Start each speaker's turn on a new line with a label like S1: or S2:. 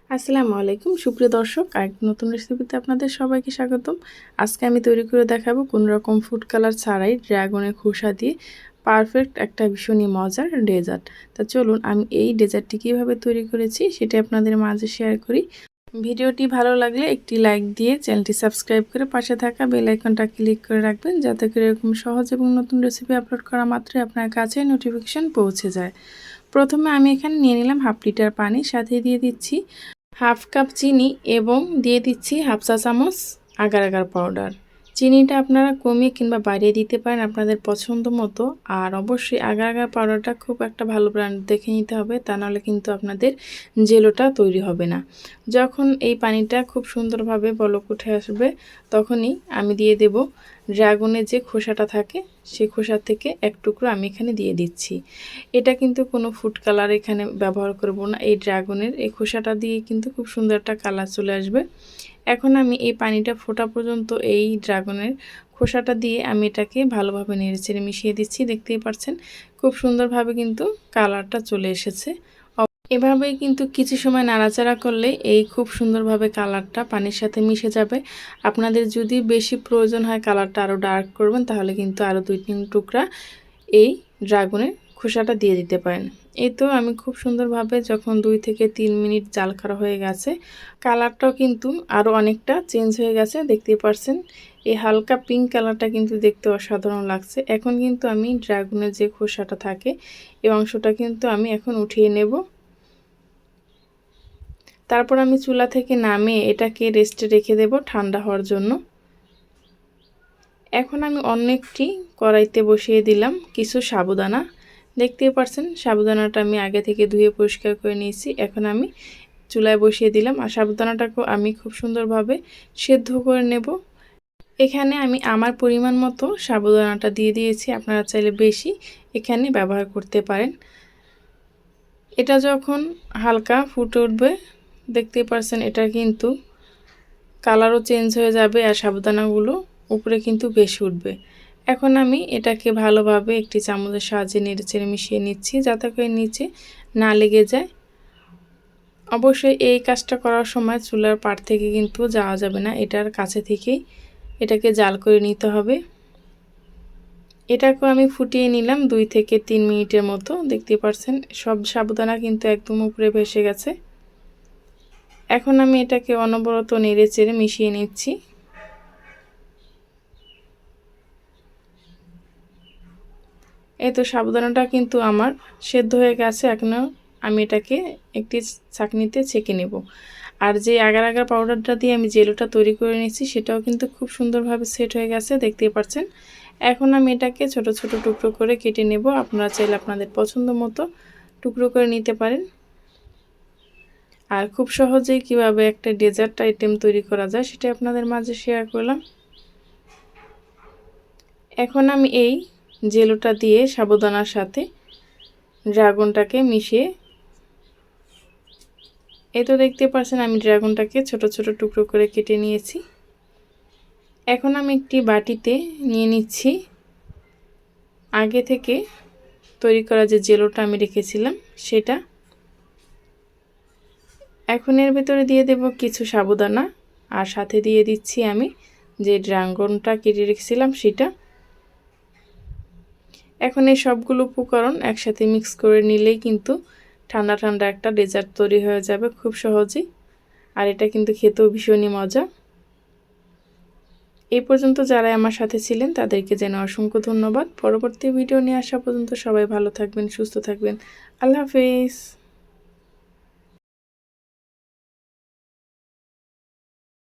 S1: আসসালামু আলাইকুম সুপ্রিয় দর্শক, এক নতুন রেসিপিতে আপনাদের সবাইকে স্বাগতম। আজকে আমি তৈরি করে দেখাবো কোনো রকম ফুড কালার ছাড়াই ড্রাগনের খোসা দিয়ে পারফেক্ট একটা ভীষণই মজার ডেজার্ট। তা চলুন আমি এই ডেজার্টটি কীভাবে তৈরি করেছি সেটা আপনাদের মাঝে শেয়ার করি। ভিডিওটি ভালো লাগলে একটি লাইক দিয়ে চ্যানেলটি সাবস্ক্রাইব করে পাশে থাকা বেল আইকনটা ক্লিক করে রাখবেন, যাতে করে এরকম সহজ এবং নতুন রেসিপি আপলোড করা মাত্রই আপনার কাছে নোটিফিকেশান পৌঁছে যায়। প্রথমে আমি এখানে নিয়ে নিলাম হাফ লিটার পানি, সাথে দিয়ে দিচ্ছি হাফ কাপ চিনি এবং দিয়ে দিচ্ছি হাফ চা চামচ আগার আগার পাউডার। চিনিটা আপনারা কমিয়ে কিংবা বাড়িয়ে দিতে পারেন আপনাদের পছন্দ মতো। আর অবশ্যই আগার আগার পাউডারটা খুব একটা ভালো ব্র্যান্ড দেখে নিতে হবে, তা নাহলে কিন্তু আপনাদের জেলোটা তৈরি হবে না। যখন এই পানিটা খুব সুন্দরভাবে বলক উঠে আসবে তখনই আমি দিয়ে দেব ড্রাগনের যে খোসাটা থাকে, সেই খোসা থেকে এক টুকরো আমি এখানে দিয়ে দিচ্ছি। এটা কিন্তু কোনো ফুড কালার এখানে ব্যবহার করব না, এই ড্রাগনের এই খোসাটা দিয়ে কিন্তু খুব সুন্দর একটা কালার চলে আসবে। এখন আমি এই পানিটা ফোটা পর্যন্ত এই ড্রাগনের খোসাটা দিয়ে আমি এটাকে ভালোভাবে নেড়েচেড়ে মিশিয়ে দিচ্ছি। দেখতেই পাচ্ছেন খুব সুন্দরভাবে কিন্তু কালারটা চলে এসেছে। এভাবেই কিন্তু কিছু সময় নাড়াচাড়া করলে এই খুব সুন্দরভাবে কালারটা পানির সাথে মিশে যাবে। আপনাদের যদি বেশি প্রয়োজন হয় কালারটা আরও ডার্ক করবেন, তাহলে কিন্তু আরও 2-3 টুকরা এই ড্রাগনের খোসাটা দিয়ে দিতে পারেন। এই তো আমি খুব সুন্দরভাবে যখন 2 থেকে 3 মিনিট জাল করা হয়ে গেছে, কালারটাও কিন্তু আরও অনেকটা চেঞ্জ হয়ে গেছে। দেখতেই পাচ্ছেন এই হালকা পিঙ্ক কালারটা কিন্তু দেখতে অসাধারণ লাগছে। এখন কিন্তু আমি ড্রাগনের যে খোসাটা থাকে এই অংশটা কিন্তু আমি এখন উঠিয়ে নেব। তারপর আমি চুলা থেকে নামিয়ে এটাকে রেস্টে রেখে দেব ঠান্ডা হওয়ার জন্য। এখন আমি অন্য একটি কড়াইতে বসিয়ে দিলাম কিছু সাবুদানা। দেখতেই পাচ্ছেন সাবুদানাটা আমি আগে থেকে ধুয়ে পরিষ্কার করে নিয়েছি। এখন আমি চুলায় বসিয়ে দিলাম আর সাবুদানাটাকেও আমি খুব সুন্দরভাবে সেদ্ধ করে নেব। এখানে আমি আমার পরিমাণ মতো সাবুদানাটা দিয়ে দিয়েছি, আপনারা চাইলে বেশি এখানে ব্যবহার করতে পারেন। এটা যখন হালকা ফুটে উঠবে দেখতেই পাচ্ছেন এটা কিন্তু কালারও চেঞ্জ হয়ে যাবে আর সাবুদানাগুলো উপরে কিন্তু বেশি উঠবে। এখন আমি এটাকে ভালোভাবে একটি চামচের সাহায্যে নেড়েচেড়ে মিশিয়ে নিচ্ছি, যাতে করে নিচে না লেগে যায়। অবশ্যই এই কাজটা করার সময় চুলার পাড় থেকে কিন্তু যাওয়া যাবে না, এটার কাছে থেকেই এটাকে জাল করে নিতে হবে। এটাকেও আমি ফুটিয়ে নিলাম 2 থেকে 3 মিনিটের মতো। দেখতে পাচ্ছেন সব সাবুদানা কিন্তু একদম উপরে ভেসে গেছে। এখন আমি এটাকে অনবরত নেড়েচেড়ে মিশিয়ে নিচ্ছি। এই তো সাবুদানাটা কিন্তু আমার সেদ্ধ হয়ে গেছে। এখনও আমি এটাকে একটি ছাঁকনিতে ছেঁকে নেব। আর যে আগার আগার পাউডারটা দিয়ে আমি জেলোটা তৈরি করে নিয়েছি সেটাও কিন্তু খুব সুন্দরভাবে সেট হয়ে গেছে, দেখতেই পাচ্ছেন। এখন আমি এটাকে ছোট ছোট টুকরো করে কেটে নেব। আপনারা চাইলে আপনাদের পছন্দ মতো টুকরো করে নিতে পারেন। আর খুব সহজেই কিভাবে একটা ডেজার্ট আইটেম তৈরি করা যায় সেটা আপনাদের মাঝে শেয়ার করলাম। এখন আমি এই জেলোটা দিয়ে সাবুদানার সাথে ড্রাগনটাকে মিশিয়ে, এই তো দেখতে পাচ্ছেন আমি ড্রাগনটাকে ছোট ছোট টুকরো করে কেটে নিয়েছি। এখন আমি একটি বাটিতে নিয়ে নিচ্ছি আগে থেকে তৈরি করা যে জেলোটা আমি রেখেছিলাম সেটা। এখন এর ভেতরে দিয়ে দেব কিছু সাবুদানা আর সাথে দিয়ে দিচ্ছি আমি যে ড্রাগনটা কেটে রেখেছিলাম সেটা। এখন এই সবগুলো উপকরণ একসাথে মিক্স করে নিলেই কিন্তু ঠান্ডা ঠান্ডা একটা ডেজার্ট তৈরি হয়ে যাবে খুব সহজেই। আর এটা কিন্তু খেতেও ভীষণই মজা। এই পর্যন্ত যারা আমার সাথে ছিলেন তাদেরকে জানাই অসংখ্য ধন্যবাদ। পরবর্তী ভিডিও নিয়ে আসা পর্যন্ত সবাই ভালো থাকবেন, সুস্থ থাকবেন। আল্লাহ হাফেজ।